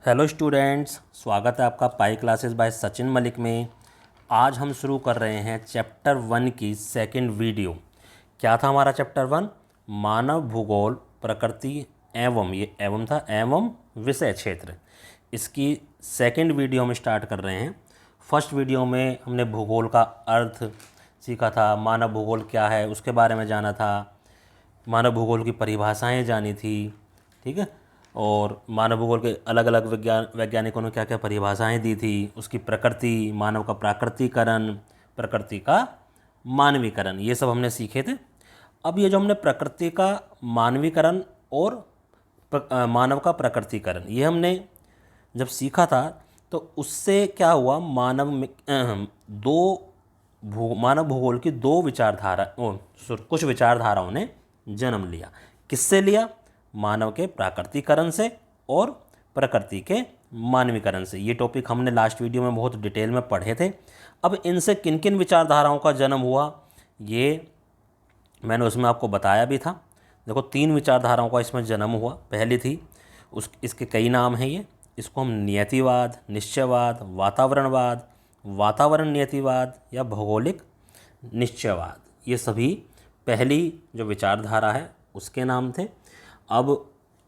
Hello students, स्वागत है आपका pi classes bye Sachin Malik में। आज हम शुरू कर रहे हैं चैप्टर 1 की सेकंड वीडियो। क्या था हमारा चैप्टर 1? मानव भूगोल, प्रकृति एवं, ये एवं था, एवं विषय क्षेत्र। इसकी सेकंड वीडियो हम स्टार्ट कर रहे हैं। फर्स्ट वीडियो में हमने भूगोल का अर्थ सीखा था, मानव भूगोल क्या है उसके बारे में जाना था, मानव भूगोल की परिभाषाएं जानी थी, ठीक है। और मानव भूगोल के अलग अलग वैज्ञानिकों ने क्या क्या परिभाषाएं दी थी, उसकी प्रकृति, मानव का प्राकृतिकरण, प्रकृति का मानवीकरण, ये सब हमने सीखे थे। अब ये जो हमने प्रकृति का मानवीकरण और मानव का प्रकृतिकरण, ये हमने जब सीखा था तो उससे क्या हुआ, मानव भूगोल की दो विचारधारा कुछ विचारधाराओं ने जन्म लिया। किससे लिया? मानव के प्राकृतिकरण से और प्रकृति के मानवीकरण से। ये टॉपिक हमने लास्ट वीडियो में बहुत डिटेल में पढ़े थे। अब इनसे किन किन विचारधाराओं का जन्म हुआ, ये मैंने उसमें आपको बताया भी था। देखो, 3 विचारधाराओं का इसमें जन्म हुआ। पहली थी, इसके कई नाम हैं ये, इसको हम नियतिवाद, निश्चयवाद, वातावरणवाद, वातावरण नियतिवाद या भौगोलिक निश्चयवाद, ये सभी पहली जो विचारधारा है उसके नाम थे। अब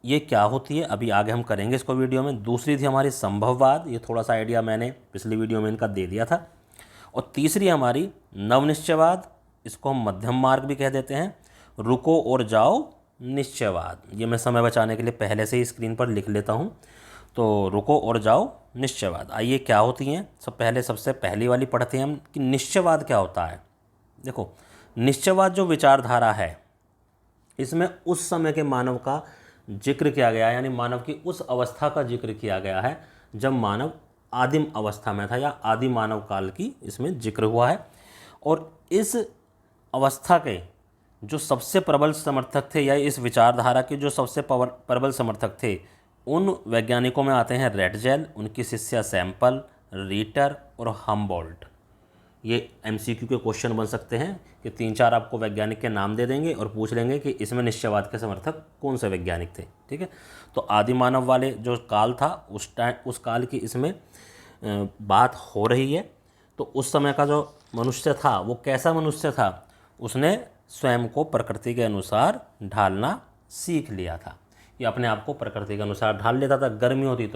ये क्या होती है अभी आगे हम करेंगे इसको वीडियो में। दूसरी थी हमारी संभववाद, ये थोड़ा सा आइडिया मैंने पिछली वीडियो में इनका दे दिया था। और तीसरी हमारी नवनिश्चयवाद, इसको हम मध्यम मार्ग भी कह देते हैं, रुको और जाओ निश्चयवाद। ये मैं समय बचाने के लिए पहले से ही स्क्रीन पर लिख लेता हूँ। तो रुको और जाओ निश्चयवाद, आइए क्या होती हैं। सबसे पहली वाली पढ़ते हैं हम कि निश्चयवाद क्या होता है। देखो, निश्चयवाद जो विचारधारा है, इसमें उस समय के मानव का जिक्र किया गया है, यानी मानव की उस अवस्था का जिक्र किया गया है जब मानव आदिम अवस्था में था, या आदि मानव काल की इसमें जिक्र हुआ है। और इस अवस्था के जो सबसे प्रबल समर्थक थे, या इस विचारधारा के जो सबसे प्रबल समर्थक थे, उन वैज्ञानिकों में आते हैं रेटजेल, उनकी शिष्या सैंपल, रीटर और हम्बोल्ट। ये एमसीक्यू के क्वेश्चन बन सकते हैं कि 3-4 आपको वैज्ञानिक के नाम दे देंगे और पूछ लेंगे कि इसमें निश्चयवाद के समर्थक कौन से वैज्ञानिक थे, ठीक है। तो आदि मानव वाले जो काल था, उस काल की इसमें बात हो रही है। तो उस समय का जो मनुष्य था वो कैसा मनुष्य था? उसने स्वयं को प्रकृति के अनुसार ढालना सीख लिया था। ये अपने आप को प्रकृति के अनुसार ढाल लेता था। गर्मी होती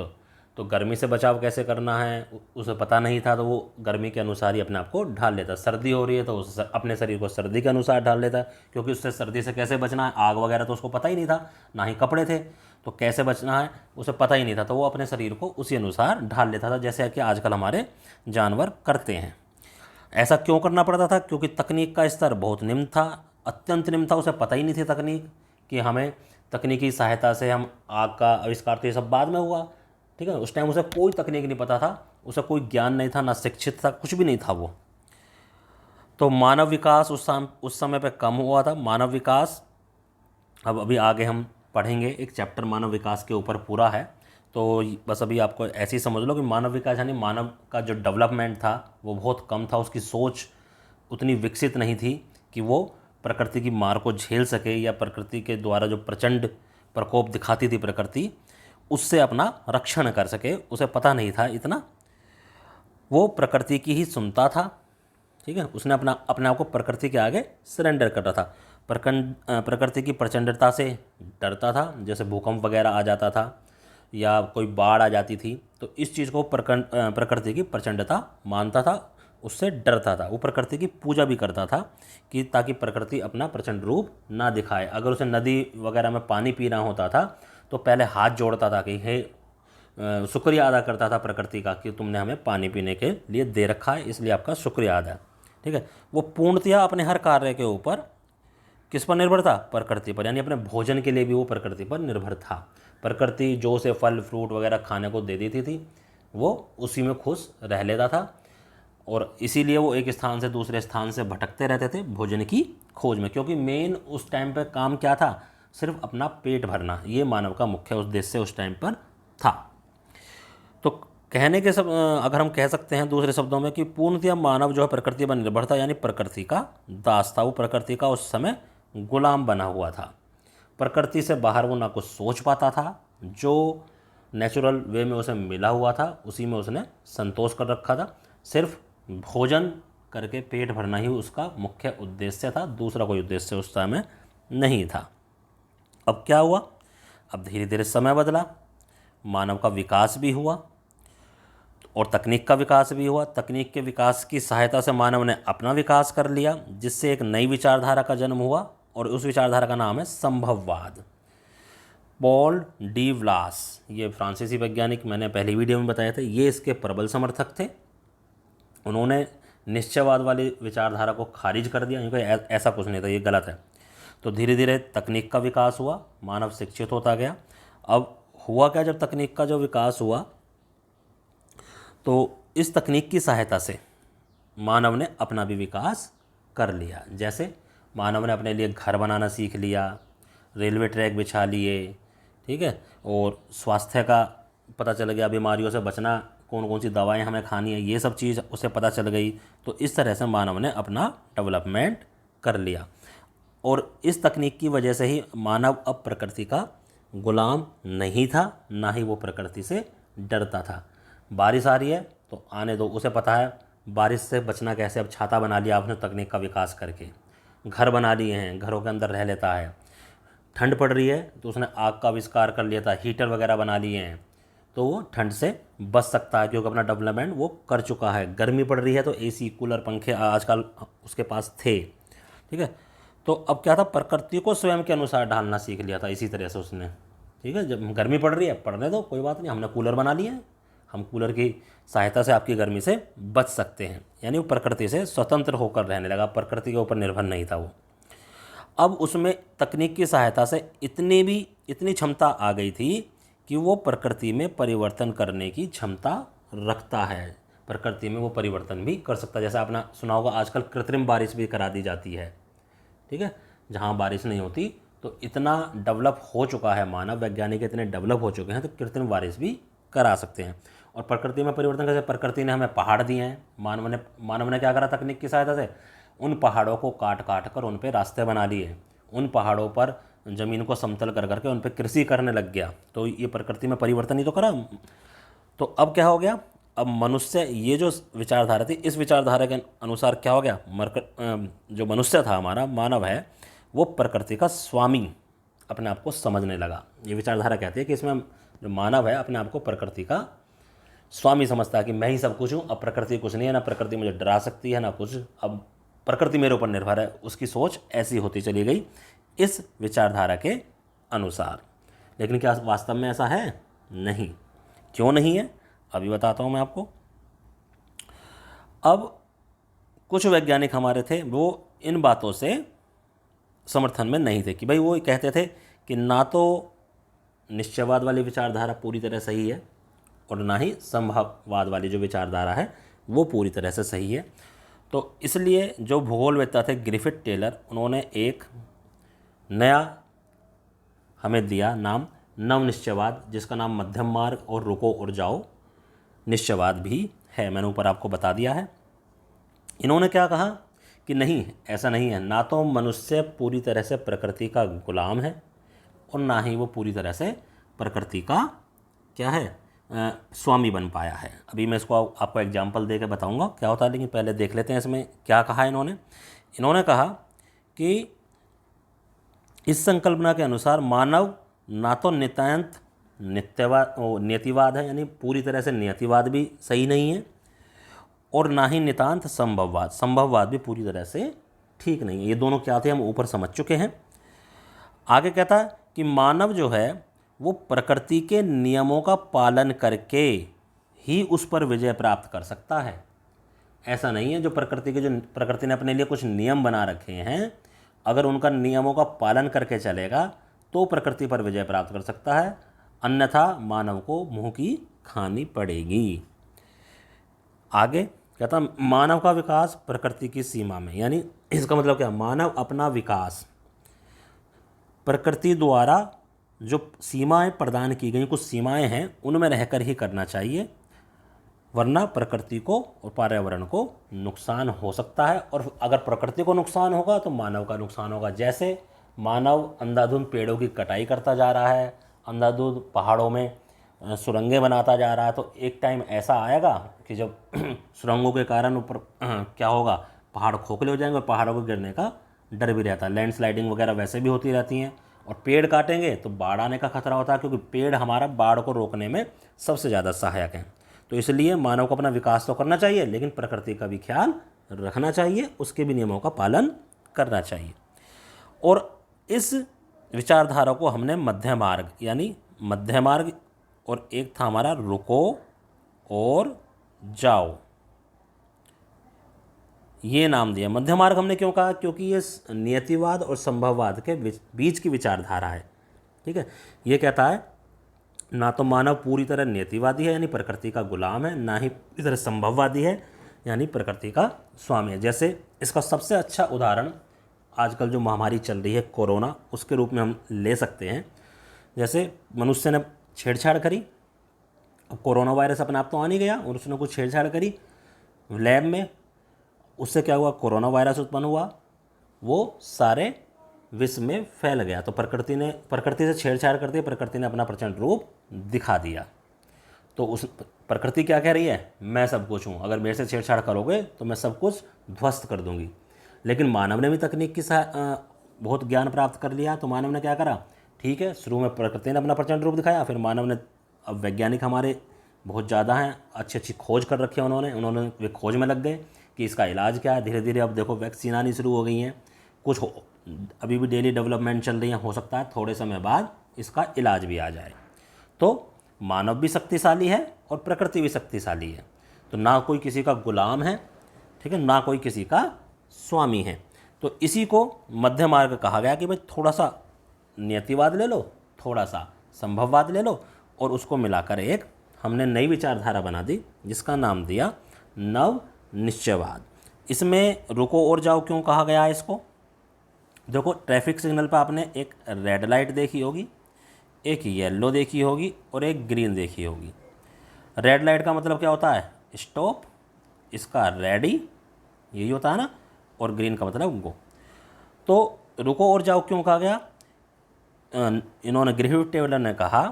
तो गर्मी से बचाव कैसे करना है उसे पता नहीं था, तो वो गर्मी के अनुसार ही अपने आप को ढाल लेता। सर्दी हो रही है तो उसे अपने शरीर को सर्दी के अनुसार ढाल लेता, क्योंकि उससे सर्दी से कैसे बचना है, आग वगैरह तो उसको पता ही नहीं था, ना ही कपड़े थे, तो कैसे बचना है उसे पता ही नहीं था, तो वो अपने शरीर को उसी अनुसार ढाल लेता था, जैसे कि आजकल हमारे जानवर करते हैं। ऐसा क्यों करना पड़ता था? क्योंकि तकनीक का स्तर बहुत निम्न था, अत्यंत निम्न था। उसे पता ही नहीं थी तकनीक, कि हमें तकनीकी सहायता से हम आग का आविष्कार, तो ये सब बाद में हुआ, ठीक है। उस टाइम उसे कोई तकनीक नहीं पता था, उसे कोई ज्ञान नहीं था, ना शिक्षित था, कुछ भी नहीं था वो। तो मानव विकास उस समय पे कम हुआ था, मानव विकास। अब अभी आगे हम पढ़ेंगे, एक चैप्टर मानव विकास के ऊपर पूरा है। तो बस अभी आपको ऐसे ही समझ लो कि मानव विकास यानी मानव का जो डेवलपमेंट था वो बहुत कम था, उसकी सोच उतनी विकसित नहीं थी कि वो प्रकृति की मार को झेल सके, या प्रकृति के द्वारा जो प्रचंड प्रकोप दिखाती थी प्रकृति, उससे अपना रक्षण कर सके। उसे पता नहीं था इतना, वो प्रकृति की ही सुनता था, ठीक है। उसने अपने आप को प्रकृति के आगे सरेंडर कर रहा था। प्रकृति की प्रचंडता से डरता था, जैसे भूकंप वगैरह आ जाता था या कोई बाढ़ आ जाती थी, तो इस चीज़ को प्रकृति की प्रचंडता मानता था, उससे डरता था। वो प्रकृति की पूजा भी करता था कि ताकि प्रकृति अपना प्रचंड रूप ना दिखाए। अगर उसे नदी वगैरह में पानी पीना होता था तो पहले हाथ जोड़ता था कि हे, शुक्रिया अदा करता था प्रकृति का कि तुमने हमें पानी पीने के लिए दे रखा है, इसलिए आपका शुक्रिया अदा, ठीक है। वो पूर्णतया अपने हर कार्य के ऊपर किस पर निर्भर था? प्रकृति पर, यानी अपने भोजन के लिए भी वो प्रकृति पर निर्भर था। प्रकृति जो उसे फल फ्रूट वगैरह खाने को दे देती थी, वो उसी में खुश रह लेता था, और इसीलिए वो एक स्थान से दूसरे स्थान से भटकते रहते थे भोजन की खोज में, क्योंकि मेन उस टाइम पर काम क्या था? सिर्फ अपना पेट भरना, ये मानव का मुख्य उद्देश्य उस टाइम पर था। तो कहने के सब अगर हम कह सकते हैं दूसरे शब्दों में कि पूर्णतः मानव जो है प्रकृति पर निर्भर था, यानी प्रकृति का दास था। वो प्रकृति का उस समय गुलाम बना हुआ था। प्रकृति से बाहर वो ना कुछ सोच पाता था। जो नेचुरल वे में उसे मिला हुआ था, उसी में उसने संतोष कर रखा था। सिर्फ भोजन करके पेट भरना ही उसका मुख्य उद्देश्य था, दूसरा कोई उद्देश्य उस समय नहीं था। अब क्या हुआ, अब धीरे धीरे समय बदला, मानव का विकास भी हुआ और तकनीक का विकास भी हुआ। तकनीक के विकास की सहायता से मानव ने अपना विकास कर लिया, जिससे एक नई विचारधारा का जन्म हुआ और उस विचारधारा का नाम है संभववाद। पॉल डी व्लास, ये फ्रांसीसी वैज्ञानिक, मैंने पहली वीडियो में बताया था, ये इसके प्रबल समर्थक थे। उन्होंने निश्चयवाद वाली विचारधारा को खारिज कर दिया, क्योंकि ऐसा कुछ नहीं था, ये गलत है। तो धीरे धीरे तकनीक का विकास हुआ, मानव शिक्षित होता गया। अब हुआ क्या, जब तकनीक का जो विकास हुआ तो इस तकनीक की सहायता से मानव ने अपना भी विकास कर लिया। जैसे मानव ने अपने लिए घर बनाना सीख लिया, रेलवे ट्रैक बिछा लिए, ठीक है, और स्वास्थ्य का पता चल गया, बीमारियों से बचना, कौन कौन सी दवाएं हमें खानी है, ये सब चीज़ उसे पता चल गई। तो इस तरह से मानव ने अपना डेवलपमेंट कर लिया और इस तकनीक की वजह से ही मानव अब प्रकृति का गुलाम नहीं था, ना ही वो प्रकृति से डरता था। बारिश आ रही है तो आने दो, उसे पता है बारिश से बचना कैसे। अब छाता बना लिया आपने तकनीक का विकास करके, घर बना लिए हैं, घरों के अंदर रह लेता है। ठंड पड़ रही है तो उसने आग का आविष्कार कर लिया था, हीटर वगैरह बना लिए हैं, तो वो ठंड से बच सकता है क्योंकि अपना डेवलपमेंट वो कर चुका है। गर्मी पड़ रही है तो एसी, कूलर, पंखे आजकल उसके पास थे, ठीक है। तो अब क्या था, प्रकृति को स्वयं के अनुसार ढालना सीख लिया था इसी तरह से उसने, ठीक है। जब गर्मी पड़ रही है, पड़ने दो, कोई बात नहीं, हमने कूलर बना लिए हैं, हम कूलर की सहायता से आपकी गर्मी से बच सकते हैं। यानी वो प्रकृति से स्वतंत्र होकर रहने लगा, प्रकृति के ऊपर निर्भर नहीं था वो। अब उसमें तकनीक की सहायता से इतनी क्षमता आ गई थी कि वो प्रकृति में परिवर्तन करने की क्षमता रखता है, प्रकृति में वो परिवर्तन भी कर सकता है। जैसा आपने सुना होगा आजकल कृत्रिम बारिश भी करा दी जाती है, ठीक है, जहाँ बारिश नहीं होती। तो इतना डेवलप हो चुका है मानव, वैज्ञानिक इतने डेवलप हो चुके हैं तो कृत्रिम बारिश भी करा सकते हैं। और प्रकृति में परिवर्तन कैसे, प्रकृति ने हमें पहाड़ दिए हैं, मानव ने क्या करा तकनीक की सहायता से, उन पहाड़ों को काट काट कर उन पर रास्ते बना लिए, उन पहाड़ों पर ज़मीन को समतल कर करके उन पर कृषि करने लग गया। तो ये प्रकृति में परिवर्तन ही तो करा। तो अब क्या हो गया, अब मनुष्य, ये जो विचारधारा थी, इस विचारधारा के अनुसार क्या हो गया, जो मनुष्य था, हमारा मानव है, वो प्रकृति का स्वामी अपने आप को समझने लगा। ये विचारधारा कहती है कि इसमें जो मानव है अपने आप को प्रकृति का स्वामी समझता है कि मैं ही सब कुछ हूँ, अब प्रकृति कुछ नहीं है, ना प्रकृति मुझे डरा सकती है ना कुछ, अब प्रकृति मेरे ऊपर निर्भर है। उसकी सोच ऐसी होती चली गई इस विचारधारा के अनुसार। लेकिन क्या वास्तव में ऐसा है? नहीं। क्यों नहीं है, अभी बताता हूँ मैं आपको। अब कुछ वैज्ञानिक हमारे थे, वो इन बातों से समर्थन में नहीं थे, कि भाई वो कहते थे कि ना तो निश्चयवाद वाली विचारधारा पूरी तरह सही है और ना ही संभववाद वाली जो विचारधारा है वो पूरी तरह से सही है। तो इसलिए जो भूगोलवेत्ता थे ग्रिफिथ टेलर, उन्होंने एक नया हमें दिया नाम नव निश्चयवाद, जिसका नाम मध्यम मार्ग और रुको और जाओ निश्चयवाद भी है। मैंने ऊपर आपको बता दिया है। इन्होंने क्या कहा कि नहीं, ऐसा नहीं है, ना तो मनुष्य पूरी तरह से प्रकृति का गुलाम है और ना ही वो पूरी तरह से प्रकृति का क्या है, स्वामी बन पाया है। अभी मैं इसको आपको एग्जाम्पल दे के बताऊँगा क्या होता है, लेकिन पहले देख लेते हैं इसमें क्या कहा इन्होंने कहा कि इस संकल्पना के अनुसार मानव ना तो नितांत नियतिवाद है, यानी पूरी तरह से नियतिवाद भी सही नहीं है, और ना ही नितांत संभववाद भी पूरी तरह से ठीक नहीं है। ये दोनों क्या थे हम ऊपर समझ चुके हैं। आगे कहता है कि मानव जो है वो प्रकृति के नियमों का पालन करके ही उस पर विजय प्राप्त कर सकता है। ऐसा नहीं है जो प्रकृति ने अपने लिए कुछ नियम बना रखे हैं, अगर उनका नियमों का पालन करके चलेगा तो प्रकृति पर विजय प्राप्त कर सकता है, अन्यथा मानव को मुंह की खानी पड़ेगी। आगे कहता मानव का विकास प्रकृति की सीमा में, यानी इसका मतलब क्या, मानव अपना विकास प्रकृति द्वारा जो सीमाएं प्रदान की गई, कुछ सीमाएं हैं, उनमें रहकर ही करना चाहिए, वरना प्रकृति को और पर्यावरण को नुकसान हो सकता है। और अगर प्रकृति को नुकसान होगा तो मानव का नुकसान होगा। जैसे मानव अंधाधुंध पेड़ों की कटाई करता जा रहा है, अंधाधुंध पहाड़ों में सुरंगें बनाता जा रहा है, तो एक टाइम ऐसा आएगा कि जब सुरंगों के कारण ऊपर क्या होगा, पहाड़ खोखले हो जाएंगे और पहाड़ों को गिरने का डर भी रहता है। लैंडस्लाइडिंग वगैरह वैसे भी होती रहती हैं। और पेड़ काटेंगे तो बाढ़ आने का खतरा होता है, क्योंकि पेड़ हमारा बाढ़ को रोकने में सबसे ज़्यादा सहायक हैं। तो इसलिए मानव को अपना विकास तो करना चाहिए, लेकिन प्रकृति का भी ख्याल रखना चाहिए, उसके भी नियमों का पालन करना चाहिए। और इस विचारधारा को हमने मध्य मार्ग यानी मध्य मार्ग, और एक था हमारा रुको और जाओ, ये नाम दिया। मध्य मार्ग हमने क्यों कहा, क्योंकि ये नियतिवाद और संभववाद के बीच की विचारधारा है। ठीक है, ये कहता है ना तो मानव पूरी तरह नियतिवादी है यानी प्रकृति का गुलाम है, ना ही पूरी तरह संभववादी है यानी प्रकृति का स्वामी है। जैसे इसका सबसे अच्छा उदाहरण आजकल जो महामारी चल रही है कोरोना, उसके रूप में हम ले सकते हैं। जैसे मनुष्य ने छेड़छाड़ करी, अब कोरोना वायरस अपने आप तो आ नहीं गया, और उसने कुछ छेड़छाड़ करी लैब में, उससे क्या हुआ, कोरोना वायरस उत्पन्न हुआ, वो सारे विश्व में फैल गया। तो प्रकृति से छेड़छाड़ कर दी, प्रकृति ने अपना प्रचंड रूप दिखा दिया। तो उस प्रकृति क्या कह रही है, मैं सब कुछ हूँ, अगर मेरे से छेड़छाड़ करोगे तो मैं सब कुछ ध्वस्त कर दूंगी। लेकिन मानव ने भी तकनीक की बहुत ज्ञान प्राप्त कर लिया। तो मानव ने क्या करा, ठीक है, शुरू में प्रकृति ने अपना प्रचंड रूप दिखाया, फिर मानव ने, अब वैज्ञानिक हमारे बहुत ज़्यादा हैं, अच्छी अच्छी खोज कर रखी है उन्होंने वे खोज में लग गए कि इसका इलाज क्या है। धीरे धीरे अब देखो वैक्सीन आनी शुरू हो गई हैं, कुछ अभी भी डेली डेवलपमेंट चल रही है, हो सकता है थोड़े समय बाद इसका इलाज भी आ जाए। तो मानव भी शक्तिशाली है और प्रकृति भी शक्तिशाली है। तो ना कोई किसी का गुलाम है, ठीक है, ना कोई किसी का स्वामी है। तो इसी को मध्य मार्ग कहा गया कि भाई थोड़ा सा नियतिवाद ले लो, थोड़ा सा संभववाद ले लो, और उसको मिलाकर एक हमने नई विचारधारा बना दी, जिसका नाम दिया नव निश्चयवाद। इसमें रुको और जाओ क्यों कहा गया है इसको, देखो ट्रैफिक सिग्नल पर आपने एक रेड लाइट देखी होगी, एक येलो देखी होगी और एक ग्रीन देखी होगी। रेड लाइट का मतलब क्या होता है, स्टॉप, इसका रेडी, यही होता है ना, और ग्रीन का मतलब गो। तो रुको और जाओ क्यों कहा गया, इन्होंने ग्रिफिथ टेलर ने कहा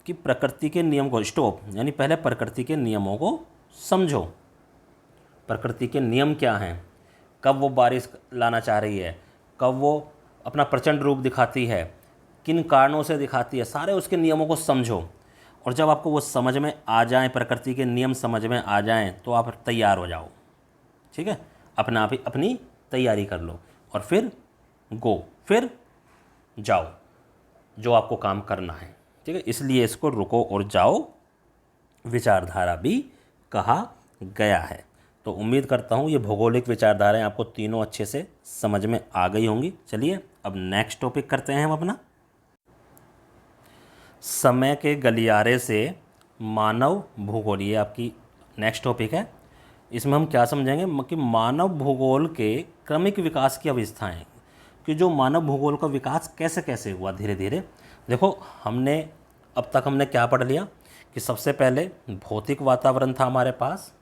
कि प्रकृति के नियम को, स्टॉप यानी पहले प्रकृति के नियमों को समझो, प्रकृति के नियम क्या हैं, कब वो बारिश लाना चाह रही है, कब वो अपना प्रचंड रूप दिखाती है, किन कारणों से दिखाती है, सारे उसके नियमों को समझो। और जब आपको वो समझ में आ जाएं, प्रकृति के नियम समझ में आ जाएं, तो आप तैयार हो जाओ। ठीक है, अपना आप ही अपनी तैयारी कर लो और फिर गो, फिर जाओ जो आपको काम करना है। ठीक है, इसलिए इसको रुको और जाओ विचारधारा भी कहा गया है। तो उम्मीद करता हूँ ये भौगोलिक विचारधाराएं आपको तीनों अच्छे से समझ में आ गई होंगी। चलिए अब नेक्स्ट टॉपिक करते हैं हम अपना, समय के गलियारे से मानव भूगोल। ये आपकी नेक्स्ट टॉपिक है। इसमें हम क्या समझेंगे कि मानव भूगोल के क्रमिक विकास की अवस्थाएं, कि जो मानव भूगोल का विकास कैसे कैसे हुआ धीरे धीरे। देखो हमने अब तक हमने क्या पढ़ लिया कि सबसे पहले भौतिक वातावरण था हमारे पास।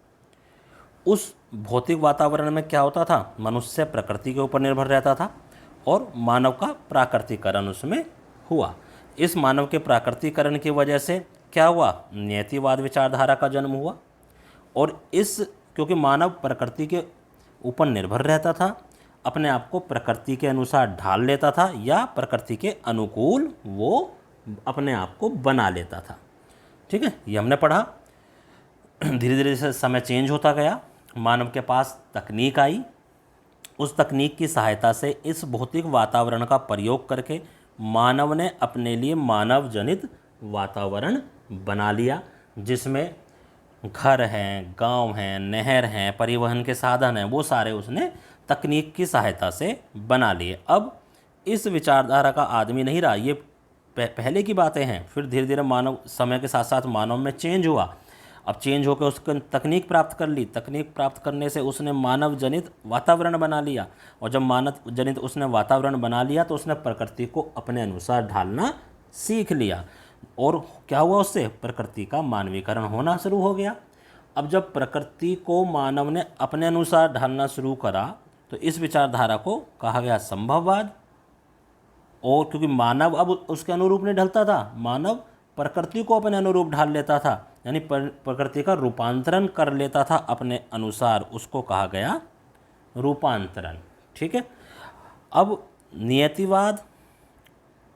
उस भौतिक वातावरण में क्या होता था, मनुष्य प्रकृति के ऊपर निर्भर रहता था और मानव का प्राकृतिकरण उसमें हुआ। इस मानव के प्राकृतिकरण की वजह से क्या हुआ, नियतिवाद विचारधारा का जन्म हुआ। और इस क्योंकि मानव प्रकृति के ऊपर निर्भर रहता था, अपने आप को प्रकृति के अनुसार ढाल लेता था या प्रकृति के अनुकूल वो अपने आप को बना लेता था। ठीक है, ये हमने पढ़ा। धीरे धीरे से समय चेंज होता गया, मानव के पास तकनीक आई। उस तकनीक की सहायता से इस भौतिक वातावरण का प्रयोग करके मानव ने अपने लिए मानव जनित वातावरण बना लिया, जिसमें घर हैं, गांव हैं, नहर हैं, परिवहन के साधन हैं, वो सारे उसने तकनीक की सहायता से बना लिए। अब इस विचारधारा का आदमी नहीं रहा, ये पहले की बातें हैं। फिर धीरे धीरे मानव समय के साथ साथ मानव में चेंज हुआ। अब चेंज होकर उसने तकनीक प्राप्त कर ली, तकनीक प्राप्त करने से उसने मानव जनित वातावरण बना लिया। और जब मानव जनित उसने वातावरण बना लिया तो उसने प्रकृति को अपने अनुसार ढालना सीख लिया। और क्या हुआ, उससे प्रकृति का मानवीकरण होना शुरू हो गया। अब जब प्रकृति को मानव ने अपने अनुसार ढालना शुरू करा तो इस विचारधारा को कहा गया संभववाद। और क्योंकि मानव अब उसके अनुरूप नहीं ढलता था, मानव प्रकृति को अपने अनुरूप ढाल लेता था, यानी प्रकृति का रूपांतरण कर लेता था अपने अनुसार, उसको कहा गया रूपांतरण। ठीक है। अब नियतिवाद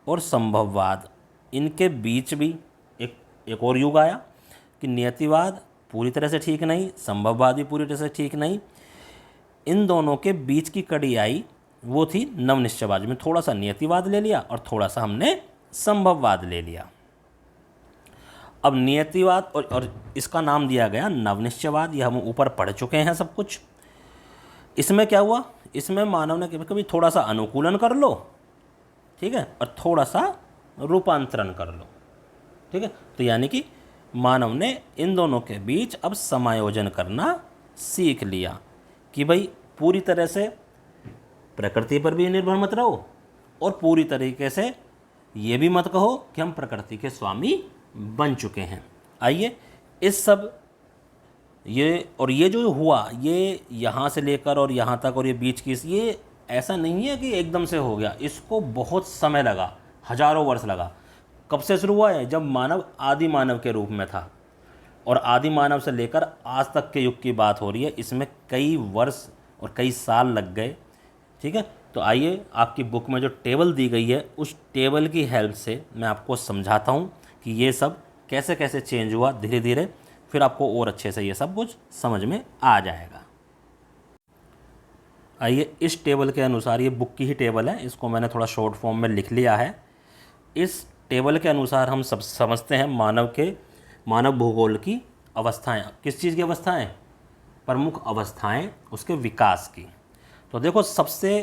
और संभववाद, इनके बीच भी एक और युग आया कि नियतिवाद पूरी तरह से ठीक नहीं, संभववाद भी पूरी तरह से ठीक नहीं। इन दोनों के बीच की कड़ी आई, वो थी नवनिश्चयवाद में। थोड़ा सा नियतिवाद ले लिया और थोड़ा सा हमने संभववाद ले लिया। अब नियतिवाद और इसका नाम दिया गया नवनिश्चयवाद, ये हम ऊपर पढ़ चुके हैं सब कुछ। इसमें क्या हुआ, इसमें मानव ने कभी थोड़ा सा अनुकूलन कर लो, ठीक है, और थोड़ा सा रूपांतरण कर लो। ठीक है। तो यानी कि मानव ने इन दोनों के बीच अब समायोजन करना सीख लिया कि भाई पूरी तरह से प्रकृति पर भी निर्भर मत रहो और पूरी तरीके से ये भी मत कहो कि हम प्रकृति के स्वामी बन चुके हैं। आइए इस सब ये जो हुआ, ये यहाँ से लेकर और यहाँ तक और ये बीच की, ये ऐसा नहीं है कि एकदम से हो गया, इसको बहुत समय लगा, हजारों वर्ष लगा। कब से शुरू हुआ है? जब मानव आदि मानव के रूप में था, और आदि मानव से लेकर आज तक के युग की बात हो रही है। इसमें कई वर्ष और कई साल लग गए। ठीक है। तो आइए आपकी बुक में जो टेबल दी गई है, उस टेबल की हेल्प से मैं आपको समझाता हूँ कि ये सब कैसे कैसे चेंज हुआ धीरे धीरे, फिर आपको और अच्छे से ये सब कुछ समझ में आ जाएगा। आइए इस टेबल के अनुसार, ये बुक की ही टेबल है, इसको मैंने थोड़ा शॉर्ट फॉर्म में लिख लिया है। इस टेबल के अनुसार हम सब समझते हैं मानव भूगोल की अवस्थाएं। किस चीज़ की अवस्थाएं? प्रमुख अवस्थाएं उसके विकास की। तो देखो, सबसे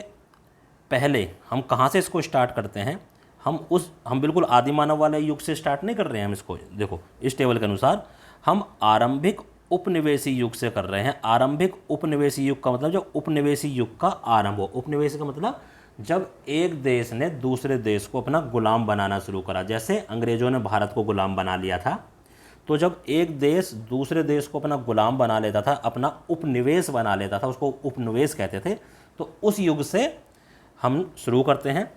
पहले हम कहाँ से इसको स्टार्ट करते हैं? हम बिल्कुल आदि मानव वाले युग से स्टार्ट नहीं कर रहे हैं हम इसको। देखो इस टेबल के अनुसार हम आरंभिक उपनिवेशी युग से कर रहे हैं। आरंभिक उपनिवेशी युग का मतलब जब उपनिवेशी युग का आरंभ हो। उपनिवेशी का मतलब जब एक देश ने दूसरे देश को अपना गुलाम बनाना शुरू करा। जैसे अंग्रेजों ने भारत को गुलाम बना लिया था, तो जब एक देश दूसरे देश को अपना गुलाम बना लेता था, अपना उपनिवेश बना लेता था, उसको उपनिवेश कहते थे। तो उस युग से हम शुरू करते हैं।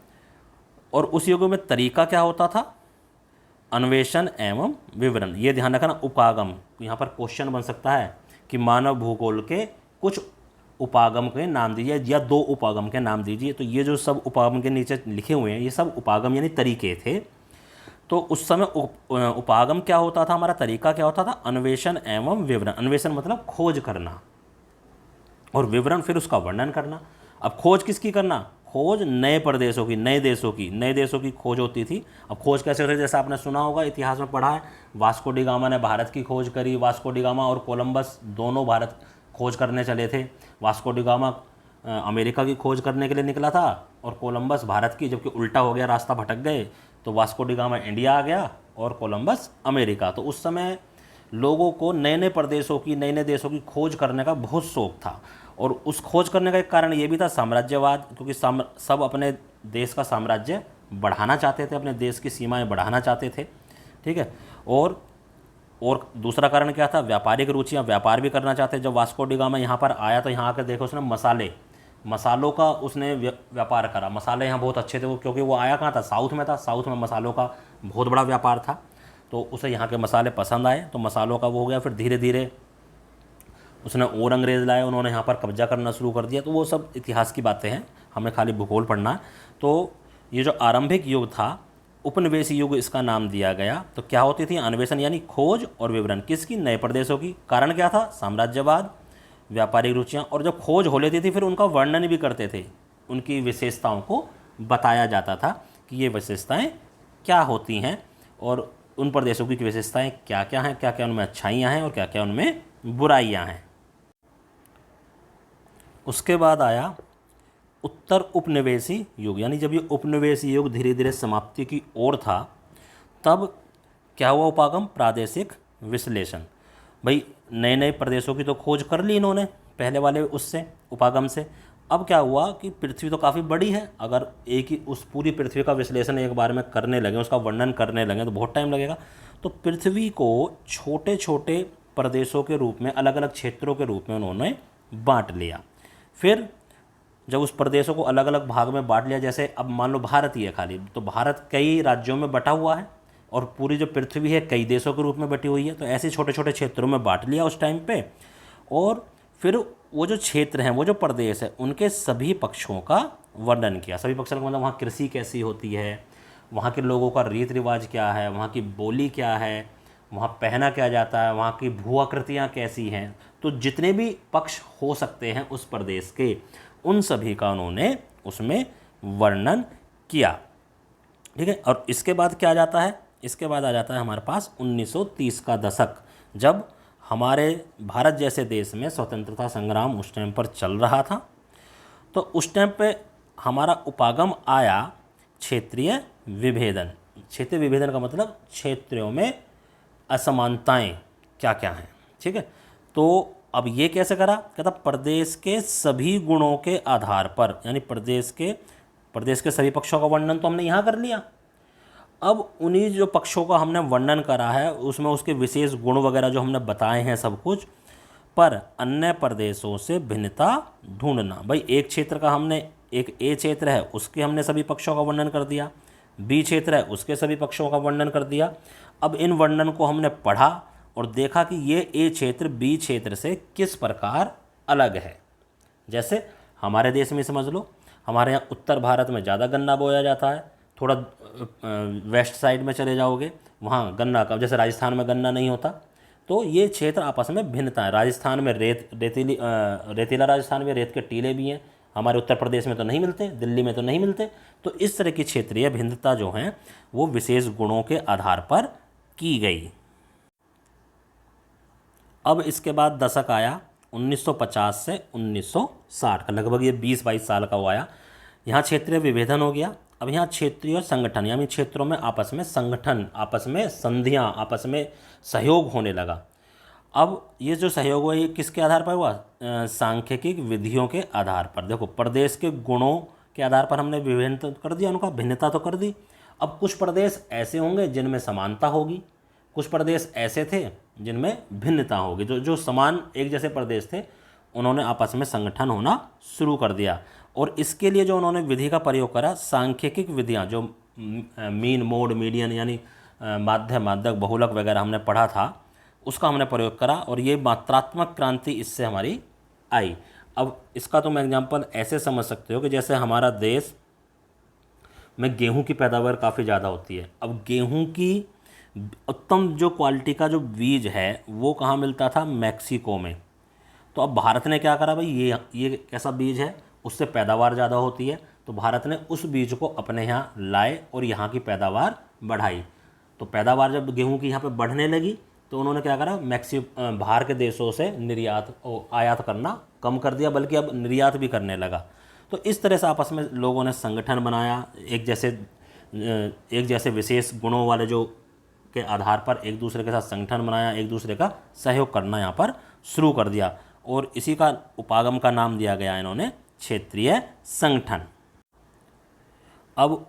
और उस युग में तरीका क्या होता था? अन्वेषण एवं विवरण। ये ध्यान रखना, उपागम। यहाँ पर क्वेश्चन बन सकता है कि मानव भूगोल के कुछ उपागम के नाम दीजिए या 2 उपागम के नाम दीजिए। तो ये जो सब उपागम के नीचे लिखे हुए हैं, ये सब उपागम यानी तरीके थे। तो उस समय उपागम क्या होता था, हमारा तरीका क्या होता था? अन्वेषण एवं विवरण। अन्वेषण मतलब खोज करना, और विवरण फिर उसका वर्णन करना। अब खोज किसकी करना? खोज नए प्रदेशों की, नए देशों की खोज होती थी। अब खोज कैसे होती है? जैसे आपने सुना होगा, इतिहास में पढ़ा है, वास्को डी गामा ने भारत की खोज करी। वास्को डी गामा और कोलंबस दोनों भारत खोज करने चले थे। वास्को डी गामा अमेरिका की खोज करने के लिए निकला था और कोलंबस भारत की, जबकि उल्टा हो गया, रास्ता भटक गए। तो वास्को डी गामा इंडिया आ गया और कोलंबस अमेरिका। तो उस समय लोगों को नए नए प्रदेशों की, नए नए देशों की खोज करने का बहुत शौक था। और उस खोज करने का एक कारण ये भी था साम्राज्यवाद, क्योंकि सब अपने देश का साम्राज्य बढ़ाना चाहते थे, अपने देश की सीमाएं बढ़ाना चाहते थे। ठीक है। और दूसरा कारण क्या था? व्यापारिक रुचियाँ, व्यापार भी करना चाहते। जब वास्को डी गामा यहाँ पर आया तो यहाँ आकर देखो, उसने मसालों का उसने व्यापार करा। मसाले यहाँ बहुत अच्छे थे, वो क्योंकि वो आया कहाँ था? साउथ में था। साउथ में मसालों का बहुत बड़ा व्यापार था, तो उसे यहाँ के मसाले पसंद आए, तो मसालों का वो हो गया। फिर धीरे धीरे उसने और अंग्रेज़ लाए, उन्होंने यहाँ पर कब्जा करना शुरू कर दिया। तो वो सब इतिहास की बातें हैं, हमें खाली भूगोल पढ़ना है। तो ये जो आरंभिक युग था, उपनिवेशी युग इसका नाम दिया गया। तो क्या होती थी? अन्वेषण यानी खोज और विवरण। किसकी? नए प्रदेशों की। कारण क्या था? साम्राज्यवाद, व्यापारिक रुचियाँ। और जब खोज हो लेती थी, फिर उनका वर्णन भी करते थे, उनकी विशेषताओं को बताया जाता था कि ये विशेषताएँ क्या होती हैं और उन प्रदेशों की विशेषताएँ क्या क्या हैं, क्या क्या उनमें अच्छाइयाँ हैं और क्या क्या उनमें बुराइयाँ हैं। उसके बाद आया उत्तर उपनिवेशी युग, यानी जब ये उपनिवेशी युग धीरे धीरे समाप्ति की ओर था, तब क्या हुआ? उपागम, प्रादेशिक विश्लेषण। भाई नए नए प्रदेशों की तो खोज कर ली इन्होंने पहले वाले उससे, उपागम से। अब क्या हुआ कि पृथ्वी तो काफ़ी बड़ी है, अगर एक ही उस पूरी पृथ्वी का विश्लेषण एक बार में करने लगे, उसका वर्णन करने लगे, तो बहुत टाइम लगेगा। तो पृथ्वी को छोटे छोटे प्रदेशों के रूप में, अलग अलग क्षेत्रों के रूप में उन्होंने बांट लिया। फिर जब उस प्रदेशों को अलग अलग भाग में बांट लिया, जैसे अब मान लो भारत ही है खाली, तो भारत कई राज्यों में बटा हुआ है, और पूरी जो पृथ्वी है कई देशों के रूप में बटी हुई है, तो ऐसे छोटे छोटे क्षेत्रों में बांट लिया उस टाइम पे। और फिर वो जो क्षेत्र हैं, वो जो प्रदेश है, उनके सभी पक्षों का वर्णन किया। सभी पक्षों का मतलब वहाँ कृषि कैसी होती है, वहाँ के लोगों का रीति रिवाज क्या है, वहाँ की बोली क्या है, वहाँ पहना क्या जाता है, वहाँ की भू आकृतियाँ कैसी हैं। तो जितने भी पक्ष हो सकते हैं उस प्रदेश के, उन सभी का उन्होंने उसमें वर्णन किया। ठीक है। और इसके बाद क्या आ जाता है, इसके बाद आ जाता है हमारे पास 1930 का दशक, जब हमारे भारत जैसे देश में स्वतंत्रता संग्राम उस टाइम पर चल रहा था। तो उस टाइम पे हमारा उपागम आया क्षेत्रीय विभेदन। क्षेत्रीय विभेदन का मतलब क्षेत्रों में असमानताएं क्या क्या हैं। ठीक है। तो अब ये कैसे करा, कहता प्रदेश के सभी गुणों के आधार पर, यानी प्रदेश के सभी पक्षों का वर्णन तो हमने यहाँ कर लिया। अब उन्हीं जो पक्षों का हमने वर्णन करा है उसमें उसके विशेष गुण वगैरह जो हमने बताए हैं सब कुछ, पर अन्य प्रदेशों से भिन्नता ढूंढना। भाई एक क्षेत्र का हमने, एक ए क्षेत्र है उसके हमने सभी पक्षों का वर्णन कर दिया, बी क्षेत्र है उसके सभी पक्षों का वर्णन कर दिया। अब इन वर्णन को हमने पढ़ा और देखा कि ये ए क्षेत्र बी क्षेत्र से किस प्रकार अलग है। जैसे हमारे देश में समझ लो, हमारे यहाँ उत्तर भारत में ज़्यादा गन्ना बोया जाता है, थोड़ा वेस्ट साइड में चले जाओगे वहाँ गन्ना का, जैसे राजस्थान में गन्ना नहीं होता। तो ये क्षेत्र आपस में भिन्नता है। राजस्थान में रेतीला राजस्थान में रेत के टीले भी हैं, हमारे उत्तर प्रदेश में तो नहीं मिलते, दिल्ली में तो नहीं मिलते। तो इस तरह की क्षेत्रीय भिन्नता जो हैं वो विशेष गुणों के आधार पर की गई। अब इसके बाद दशक आया 1950 से 1960 का, लगभग ये 20-22 साल का वो आया। यहाँ क्षेत्रीय विभेदन हो गया। अब यहाँ क्षेत्रीय संगठन, यानी क्षेत्रों में आपस में संगठन, आपस में संधियाँ, आपस में सहयोग होने लगा। अब ये जो सहयोग हुआ ये किसके आधार पर हुआ, सांख्यिकी विधियों के आधार पर। देखो प्रदेश के गुणों के आधार पर हमने विभिन्न तो कर दिया, उनका भिन्नता तो कर दी। अब कुछ प्रदेश ऐसे होंगे जिनमें समानता होगी, कुछ प्रदेश ऐसे थे जिनमें भिन्नता होगी। जो जो समान एक जैसे प्रदेश थे उन्होंने आपस में संगठन होना शुरू कर दिया। और इसके लिए जो उन्होंने विधि का प्रयोग करा, सांख्यिकी विधियाँ, जो मीन, मोड, मीडियन, यानी माध्य, माध्यक, बहुलक वगैरह हमने पढ़ा था, उसका हमने प्रयोग करा और ये मात्रात्मक क्रांति इससे हमारी आई। अब इसका तुम एग्जाम्पल ऐसे समझ सकते हो कि जैसे हमारा देश में गेहूं की पैदावार काफ़ी ज़्यादा होती है। अब गेहूं की उत्तम जो क्वालिटी का जो बीज है वो कहाँ मिलता था, मैक्सिको में। तो अब भारत ने क्या करा, भाई ये कैसा बीज है, उससे पैदावार ज़्यादा होती है, तो भारत ने उस बीज को अपने यहाँ लाए और यहाँ की पैदावार बढ़ाई। तो पैदावार जब गेहूं की यहाँ पे बढ़ने लगी तो उन्होंने क्या करा, बाहर के देशों से आयात करना कम कर दिया, बल्कि अब निर्यात भी करने लगा। तो इस तरह से आपस में लोगों ने संगठन बनाया, एक जैसे विशेष गुणों वाले जो के आधार पर एक दूसरे के साथ संगठन बनाया, एक दूसरे का सहयोग करना यहाँ पर शुरू कर दिया। और इसी का उपागम का नाम दिया गया इन्होंने क्षेत्रीय संगठन। अब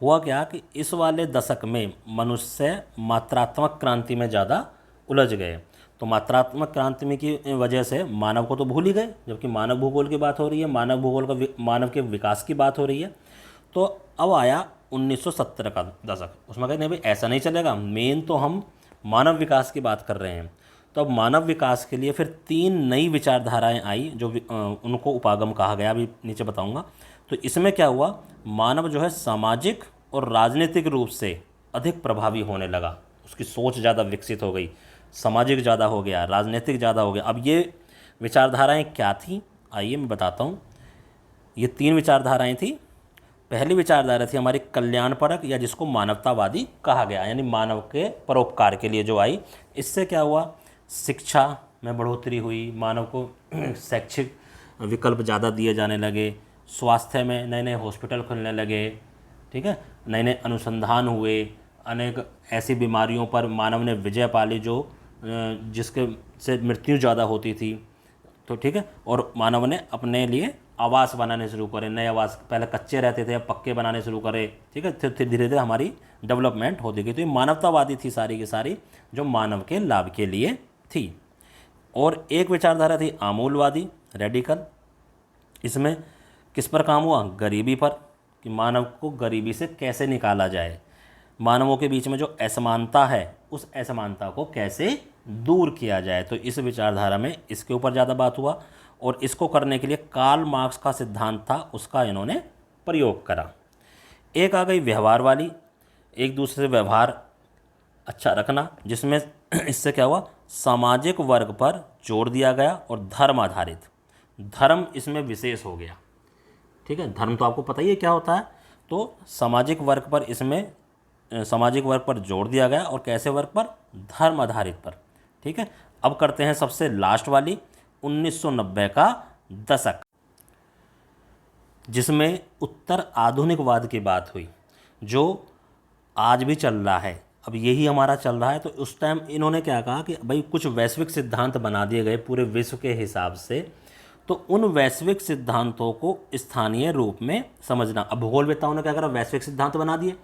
हुआ क्या कि इस वाले दशक में मनुष्य मात्रात्मक क्रांति में ज़्यादा उलझ गए। तो मात्रात्मक क्रांति की वजह से मानव को तो भूल ही गए, जबकि मानव भूगोल की बात हो रही है, मानव के विकास की बात हो रही है। तो अब आया 1970 का दशक। उसमें कहते नहीं भाई ऐसा नहीं चलेगा, मेन तो हम मानव विकास की बात कर रहे हैं। तो अब मानव विकास के लिए फिर 3 नई विचारधाराएं आई, जो उनको उपागम कहा गया, अभी नीचे बताऊंगा। तो इसमें क्या हुआ, मानव जो है सामाजिक और राजनीतिक रूप से अधिक प्रभावी होने लगा, उसकी सोच ज़्यादा विकसित हो गई, सामाजिक ज़्यादा हो गया, राजनीतिक ज़्यादा हो गया। अब ये विचारधाराएं क्या थी, आइए मैं बताता हूँ। ये 3 विचारधाराएं थी। पहली विचारधारा थी हमारी कल्याणपरक, या जिसको मानवतावादी कहा गया, यानी मानव के परोपकार के लिए जो आई। इससे क्या हुआ, शिक्षा में बढ़ोतरी हुई, मानव को शैक्षिक विकल्प ज़्यादा दिए जाने लगे, स्वास्थ्य में नए नए हॉस्पिटल खुलने लगे, ठीक है, नए नए अनुसंधान हुए, अनेक ऐसी बीमारियों पर मानव ने विजय पा ली जो जिसके से मृत्यु ज़्यादा होती थी। तो ठीक है, और मानव ने अपने लिए आवास बनाने शुरू करे, नए आवास, पहले कच्चे रहते थे अब पक्के बनाने शुरू करे, ठीक है। फिर धीरे धीरे हमारी डेवलपमेंट होती गई। तो ये मानवतावादी थी सारी की सारी, जो मानव के लाभ के लिए थी। और एक विचारधारा थी आमूलवादी, रेडिकल। इसमें किस पर काम हुआ, गरीबी पर, कि मानव को गरीबी से कैसे निकाला जाए। मानवों के बीच में जो असमानता है उस असमानता को कैसे दूर किया जाए। तो इस विचारधारा में इसके ऊपर ज़्यादा बात हुआ और इसको करने के लिए कार्ल मार्क्स का सिद्धांत था उसका इन्होंने प्रयोग करा। एक आ गई व्यवहार वाली, एक दूसरे से व्यवहार अच्छा रखना, जिसमें इससे क्या हुआ, सामाजिक वर्ग पर जोर दिया गया और धर्म आधारित, धर्म इसमें विशेष हो गया। ठीक है, धर्म तो आपको पता ही है क्या होता है। तो सामाजिक वर्ग पर इसमें सामाजिक वर्ग पर जोर दिया गया और कैसे वर्ग पर, धर्म आधारित पर। ठीक है, अब करते हैं सबसे लास्ट वाली 1990 का दशक, जिसमें उत्तर आधुनिकवाद की बात हुई जो आज भी चल रहा है। अब यही हमारा चल रहा है। तो उस टाइम इन्होंने क्या कहा कि भाई कुछ वैश्विक सिद्धांत बना दिए गए पूरे विश्व के हिसाब से, तो उन वैश्विक सिद्धांतों को स्थानीय रूप में समझना। अब भूगोलवेत्ताओं ने क्या करा, वैश्विक सिद्धांत बना दिए।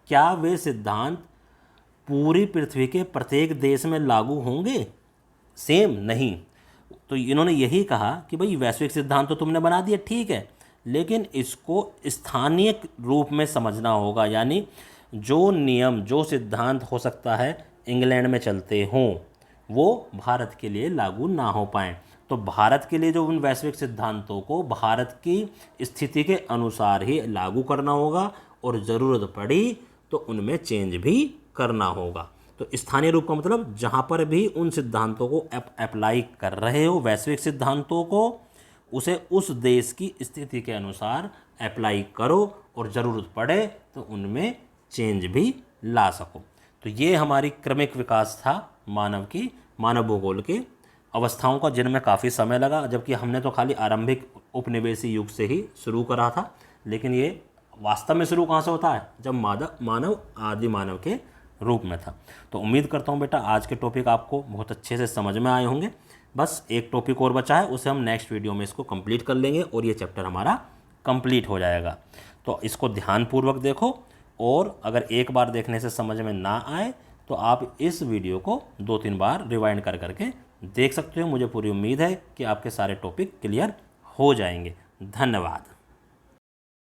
क्या वे सिद्धांत पूरी पृथ्वी के प्रत्येक देश में लागू होंगे? सेम नहीं। तो इन्होंने यही कहा कि भाई वैश्विक सिद्धांत तो तुमने बना दिए, ठीक है, लेकिन इसको स्थानीय रूप में समझना होगा। यानी जो नियम, जो सिद्धांत हो सकता है इंग्लैंड में चलते हों, वो भारत के लिए लागू ना हो पाएँ। तो भारत के लिए जो उन वैश्विक सिद्धांतों को भारत की स्थिति के अनुसार ही लागू करना होगा और ज़रूरत पड़ी तो उनमें चेंज भी करना होगा। तो स्थानीय रूप का मतलब जहाँ पर भी उन सिद्धांतों को अप्लाई कर रहे हो, वैश्विक सिद्धांतों को, उसे उस देश की स्थिति के अनुसार अप्लाई करो और ज़रूरत पड़े तो उनमें चेंज भी ला सको। तो ये हमारी क्रमिक विकास था मानव भूगोल के अवस्थाओं का, जिनमें काफ़ी समय लगा, जबकि हमने तो खाली आरंभिक उपनिवेशी युग से ही शुरू करा था। लेकिन ये वास्तव में शुरू कहाँ से होता है, जब मानव आदि मानव के रूप में था। तो उम्मीद करता हूँ बेटा आज के टॉपिक आपको बहुत अच्छे से समझ में आए होंगे। बस एक टॉपिक और बचा है, उसे हम नेक्स्ट वीडियो में इसको कंप्लीट कर लेंगे और ये चैप्टर हमारा कंप्लीट हो जाएगा। तो इसको ध्यानपूर्वक देखो और अगर एक बार देखने से समझ में ना आए तो आप इस वीडियो को 2-3 बार रिवाइंड कर करके देख सकते हो। मुझे पूरी उम्मीद है कि आपके सारे टॉपिक क्लियर हो जाएंगे। धन्यवाद।